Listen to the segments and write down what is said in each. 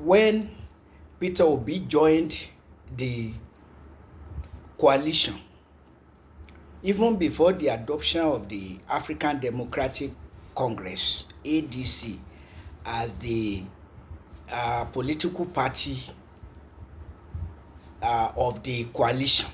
when Peter Obi joined the coalition, even before the adoption of the African Democratic Congress, ADC, as the political party of the coalition,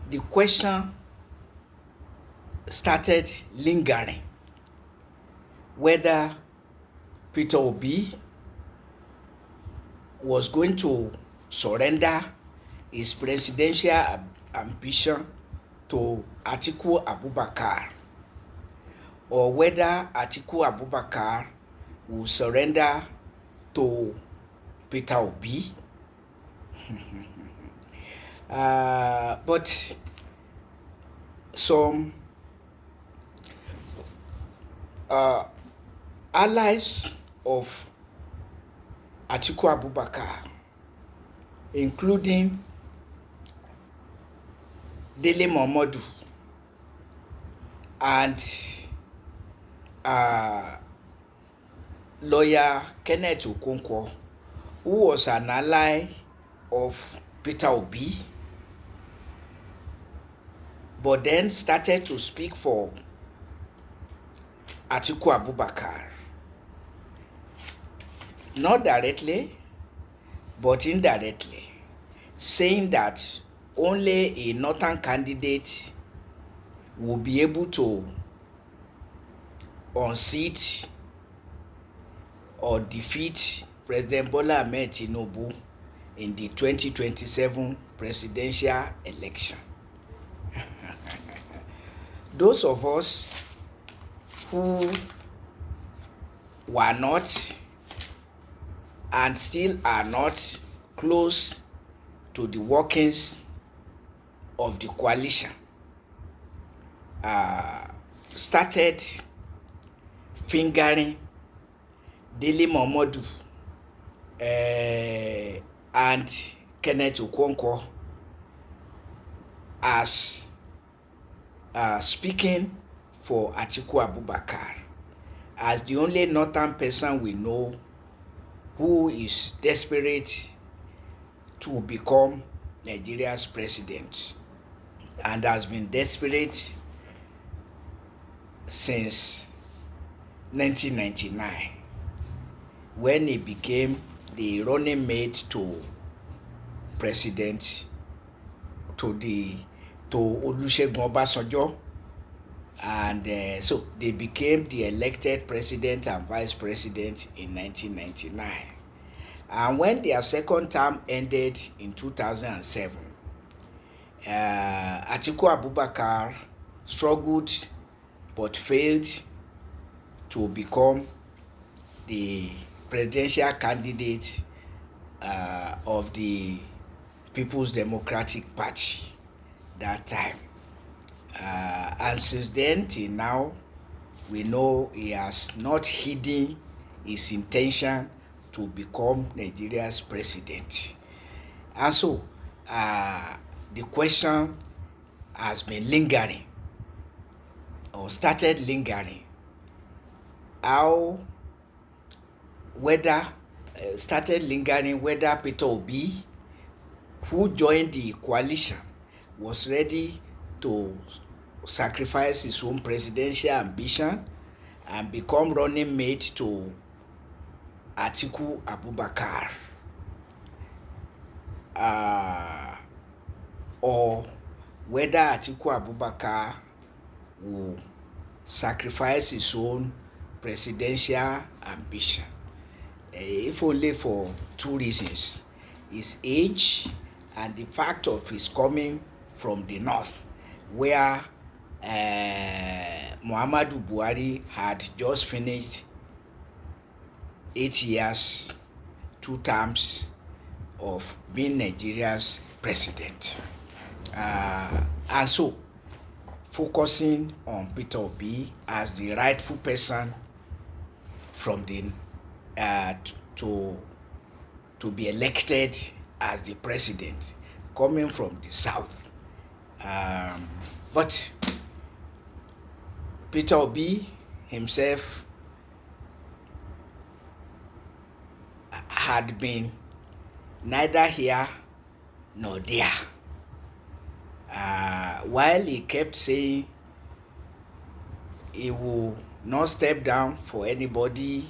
the question started lingering whether Peter Obi was going to surrender his presidential ambition to Atiku Abubakar, or whether Atiku Abubakar will surrender to Peter Obi. But some allies of Atiku Abubakar, including Dele Momodu and lawyer Kenneth Okonkwo, who was an ally of Peter Obi, but then started to speak for Atiku Abubakar, not directly but indirectly, saying that only a northern candidate will be able to unseat or defeat President Bola Ahmed Tinubu in the 2027 presidential election. Those of us who were not and still are not close to the workings of the coalition started fingering Dele Momodu and Kenneth Okonkwo as speaking for Atiku Abubakar as the only northern person we know who is desperate to become Nigeria's president and has been desperate since 1999, when he became the running mate to President to Olusegun Obasanjo, and so they became the elected president and vice president in 1999. And when their second term ended in 2007, Atiku Abubakar struggled but failed to become the presidential candidate of the People's Democratic Party that time. And since then till now, we know he has not hidden his intention to become Nigeria's president. And so the question has been lingering, or started lingering, whether Peter Obi, who joined the coalition, was ready to sacrifice his own presidential ambition and become running mate to Atiku Abubakar, or whether Atiku Abubakar will sacrifice his own presidential ambition, if only for two reasons: his age and the fact of his coming from the north, where Muhammadu Buhari had just finished 8 years, 2 terms of being Nigeria's president. And so, focusing on Peter Obi as the rightful person from the to be elected as the president, coming from the south. But Peter Obi himself had been neither here nor there. While he kept saying he will not step down for anybody,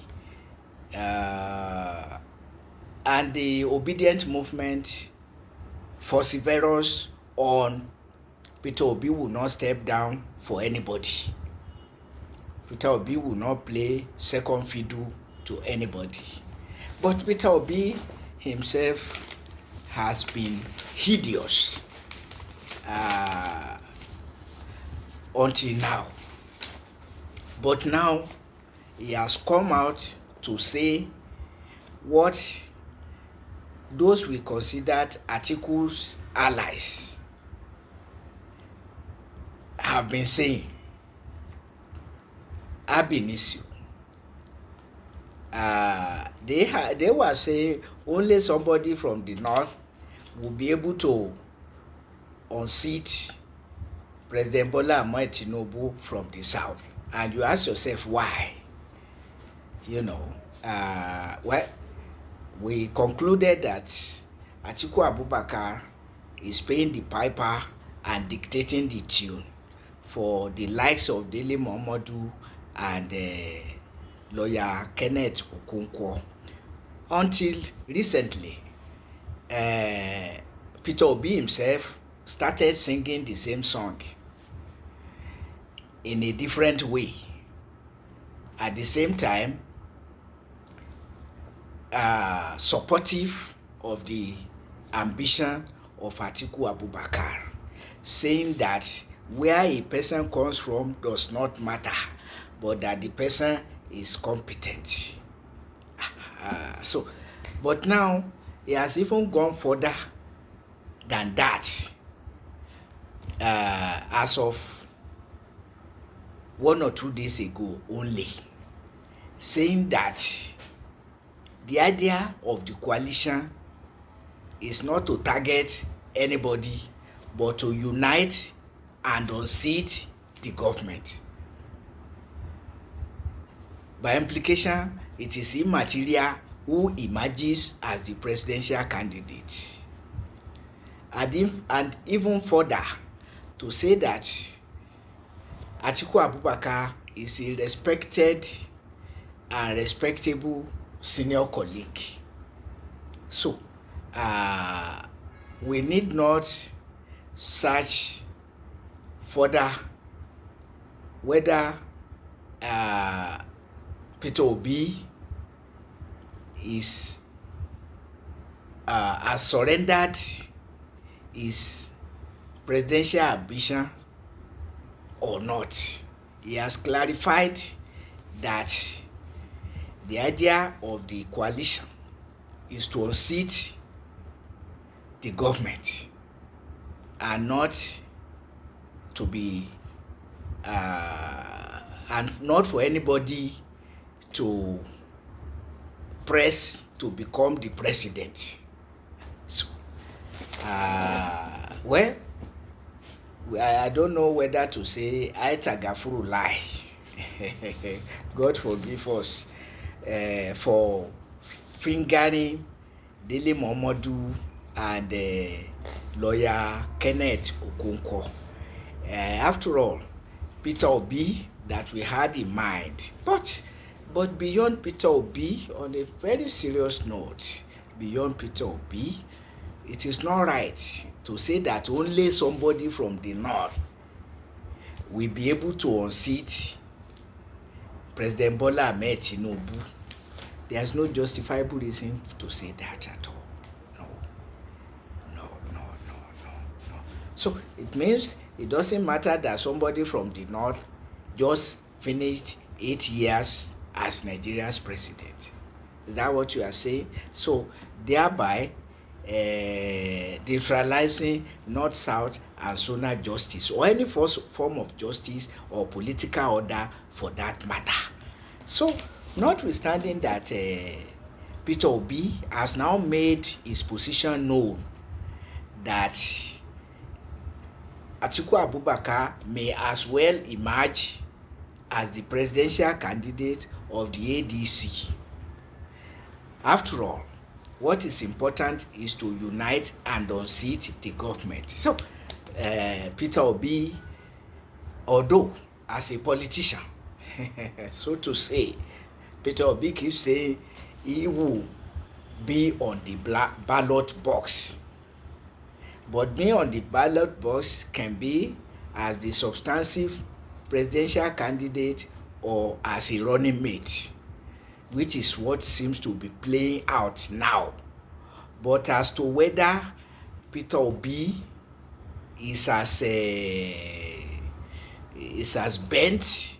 and the obedient movement perseverance on Peter Obi will not step down for anybody. Peter Obi will not play second fiddle to anybody. But Peter Obi himself has been hideous until now. But now he has come out to say what those we considered Atiku's allies have been saying. Ab initio. They were saying only somebody from the north will be able to unseat President Bola Ahmed Tinubu from the south. And you ask yourself why? Well, we concluded that Atiku Abubakar is paying the piper and dictating the tune for the likes of Dele Momodu and lawyer Kenneth Okonkwo. Until recently, Peter Obi himself started singing the same song in a different way. At the same time, supportive of the ambition of Atiku Abubakar, saying that where a person comes from does not matter, but that the person is competent. But now he has even gone further than that. As of 1 or 2 days ago only, saying that the idea of the coalition is not to target anybody, but to unite and unseat the government. By implication, it is immaterial who emerges as the presidential candidate. And even further, to say that Atiku Abubakar is a respected and respectable senior colleague. So, we need not search further whether Peter Obi has surrendered his presidential ambition or not. He has clarified that the idea of the coalition is to unseat the government and not to be and not for anybody to press to become the president. So, well, I don't know whether to say I Tagafuru lie. God forgive us for fingering Dele Momodu and lawyer Kenneth Okonkwo. After all, Peter Obi that we had in mind, but beyond Peter Obi, on a very serious note, beyond Peter Obi, it is not right to say that only somebody from the north will be able to unseat President Bola Ahmed Tinubu. There is no justifiable reason to say that at all. No. So it means it doesn't matter that somebody from the north just finished 8 years as Nigeria's president. Is that what you are saying? So thereby neutralizing North, South, and zonal justice, or any form of justice or political order for that matter. So, notwithstanding that Peter Obi has now made his position known that Atiku Abubakar may as well emerge as the presidential candidate of the ADC. After all, what is important is to unite and unseat the government. So Peter Obi, although as a politician, so to say, Peter Obi keeps saying he will be on the ballot box. But being on the ballot box can be as the substantive presidential candidate or as a running mate, which is what seems to be playing out now. But as to whether Peter Obi is as bent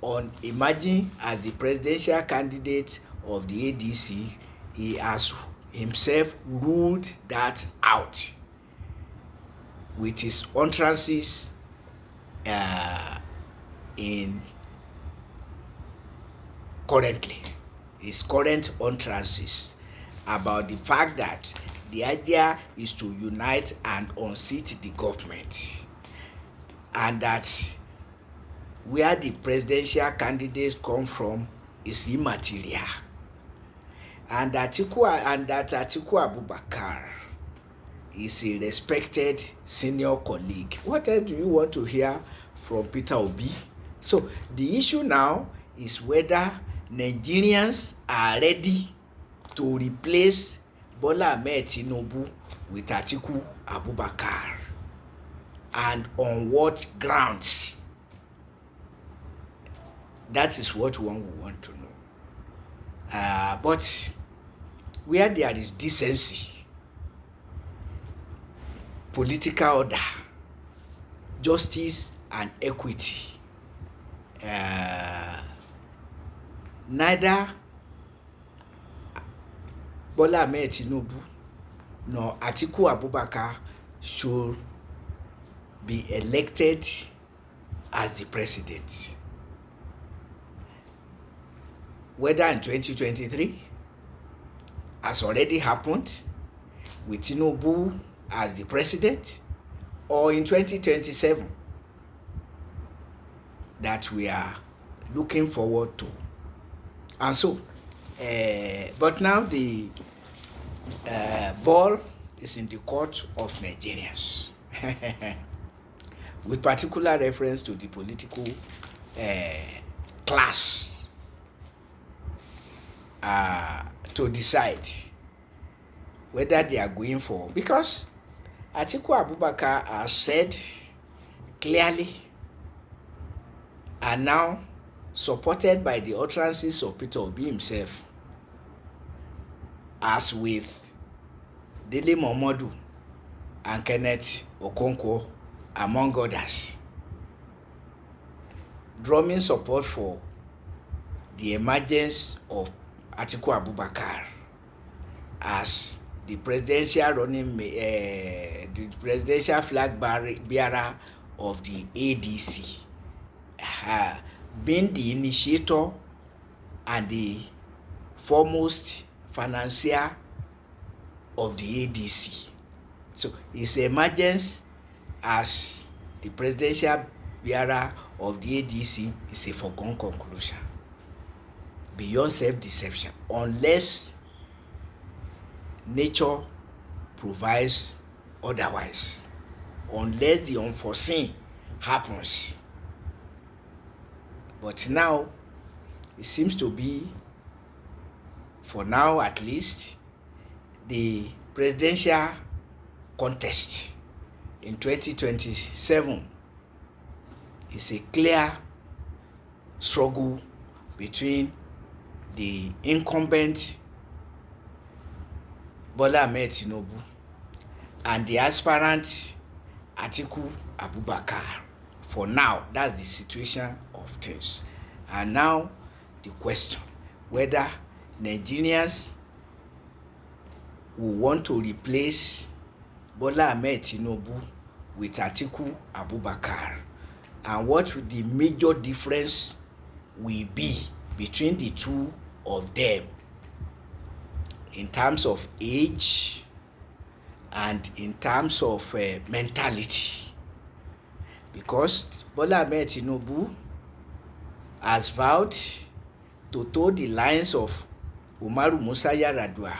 on emerging as the presidential candidate of the ADC, he has himself ruled that out with his utterances in currently, his current utterances about the fact that the idea is to unite and unseat the government, and that where the presidential candidates come from is immaterial, and that Atiku Abubakar is a respected senior colleague. What else do you want to hear from Peter Obi? So the issue now is whether Nigerians are ready to replace Bola Ahmed Tinubu with Atiku Abubakar, and on what grounds. That is what one will want to know. But where there is decency, political order, justice and equity, neither Bola Ahmed Tinubu nor Atiku Abubakar should be elected as the president, whether in 2023, has already happened with Tinubu as the president, or in 2027 that we are looking forward to. And so, but now the ball is in the court of Nigerians, with particular reference to the political class, to decide whether they are going for, because Atiku Abubakar has said clearly, and now supported by the utterances of Peter Obi himself, as with Dele Momodu and Kenneth Okonkwo, among others, drumming support for the emergence of Atiku Abubakar as the presidential the presidential flag bearer of the ADC, being the initiator and the foremost financier of the ADC. So his emergence as the presidential bearer of the ADC is a foregone conclusion, beyond self-deception, unless nature provides otherwise, unless the unforeseen happens. But now it seems to be, for now at least, the presidential contest in 2027 is a clear struggle between the incumbent Bola Ahmed Tinubu and the aspirant Atiku Abubakar. For now, that's the situation of things. And now the question whether Nigerians will want to replace Bola Ahmed Tinubu with Atiku Abubakar, and what the major difference will be between the two of them in terms of age and in terms of mentality. Because Bola Ahmed Tinubu has vowed to toe the lines of Umaru Musa Yar'Adua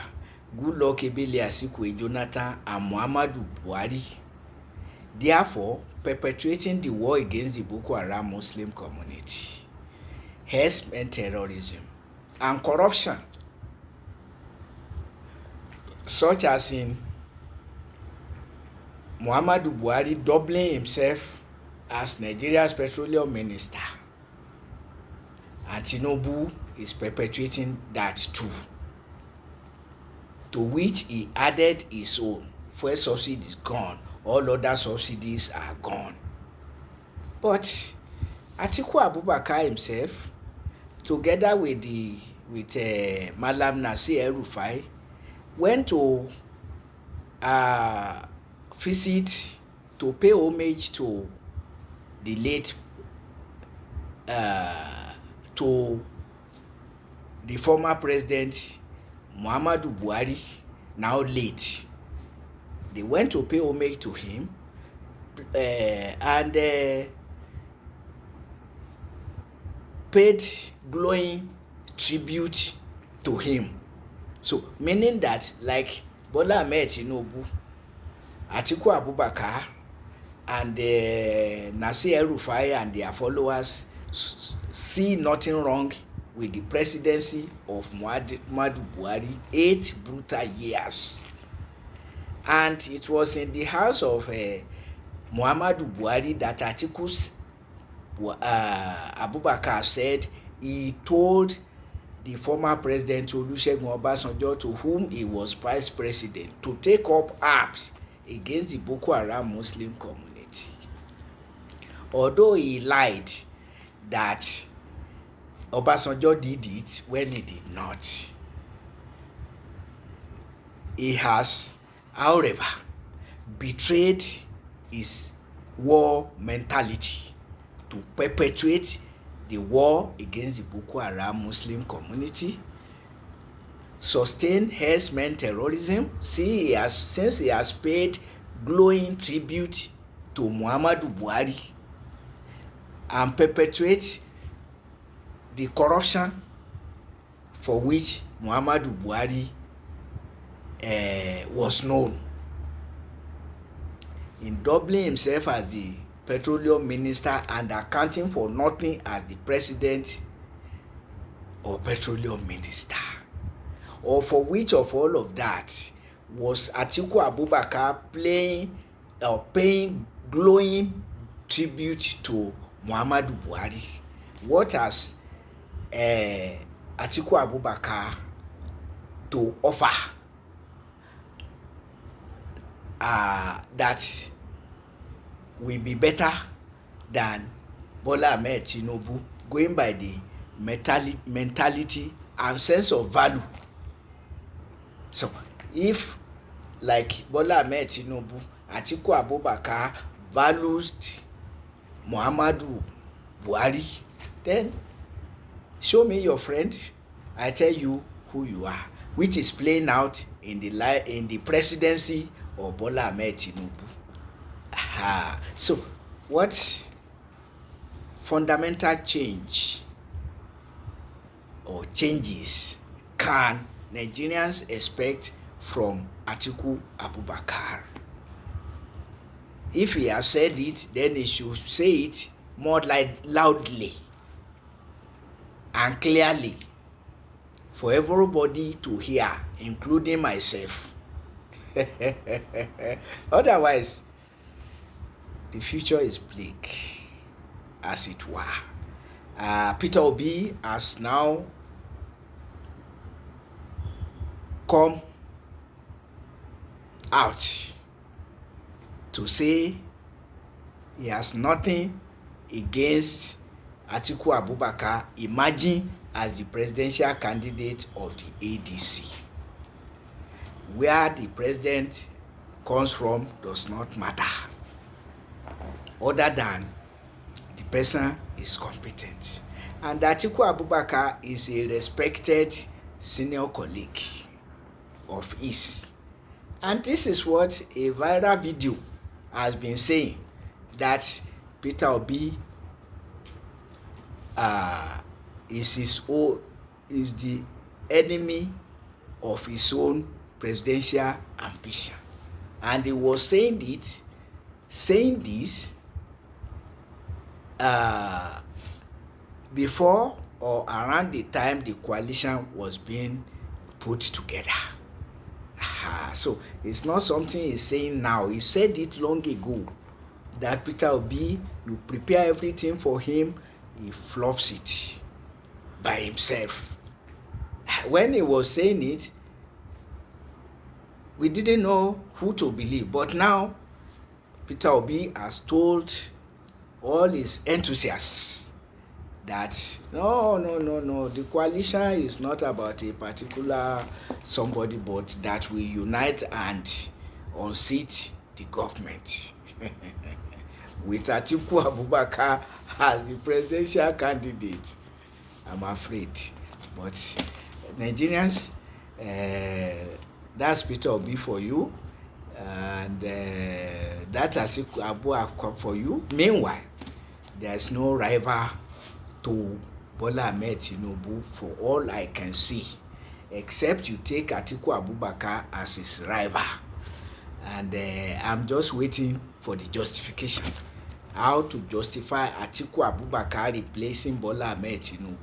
Goodluck Ebele Asikwe Jonathan, and Muhammadu Buhari, therefore perpetuating the war against the Boko Haram Muslim community, harassment, terrorism, and corruption, such as in Muhammadu Buhari doubling himself as Nigeria's petroleum minister, and Tinubu is perpetuating that too, to which he added his own. Fuel subsidy is gone, all other subsidies are gone. But Atiku Abubakar himself, together with Malam Nasir El-Rufai, went to visit, to pay homage to the late to the former president Muhammadu Buhari, now late. They went to pay homage to him and paid glowing tribute to him. So meaning that, like Bola Ahmed Tinubu, Atiku Abubakar, and Nasir El-Rufai and their followers see nothing wrong with the presidency of Muhammadu Buhari 8 brutal years. And it was in the house of Muhammadu Buhari that Atiku Abubakar said he told the former president Olusegun Obasanjo, to whom he was vice president, to take up arms against the Boko Haram Muslim community. Although he lied that Obasanjo did it when he did not, he has, however, betrayed his war mentality to perpetuate the war against the Boko Haram Muslim community, sustain harassment, terrorism. Since he has paid glowing tribute to Muhammadu Buhari, and perpetuate the corruption for which Muhammadu Buhari was known. In doubling himself as the petroleum minister and accounting for nothing as the president or petroleum minister, or for which of all of that was Atiku Abubakar paying glowing tribute to Muhammadu Buhari? What has Atiku Abubakar to offer that will be better than Bola Ahmed Tinubu, going by the mentality and sense of value? So if, like Bola Ahmed Tinubu, Atiku Abubakar values Muhammadu Buhari, then show me your friend, I tell you who you are, which is playing out in the presidency of Bola Ahmed Tinubu. So what fundamental change or changes can Nigerians expect from Atiku Abubakar? If he has said it, then he should say it more loudly and clearly for everybody to hear, including myself. Otherwise, the future is bleak, as it were. Peter Obi has now come out to say he has nothing against Atiku Abubakar emerging as the presidential candidate of the ADC. Where the president comes from does not matter, other than the person is competent. And Atiku Abubakar is a respected senior colleague of his. And this is what a viral video has been saying, that Peter Obi is the enemy of his own presidential ambition. And he was saying this before or around the time the coalition was being put together. So it's not something he's saying now. He said it long ago that Peter Obi, you prepare everything for him, he flops it by himself. When he was saying it, we didn't know who to believe, but now Peter Obi has told all his enthusiasts that no, the coalition is not about a particular somebody, but that we unite and unseat the government with Atiku Abubakar as the presidential candidate. I'm afraid, but Nigerians, that's Peter Obi for you, and that's Atiku Abubakar for you. Meanwhile, there's no rival to Bola Ahmed Tinubu for all I can see, except you take Atiku Abubakar as his rival. And I'm just waiting for the justification. How to justify Atiku Abubakar replacing Bola Ahmed Tinubu.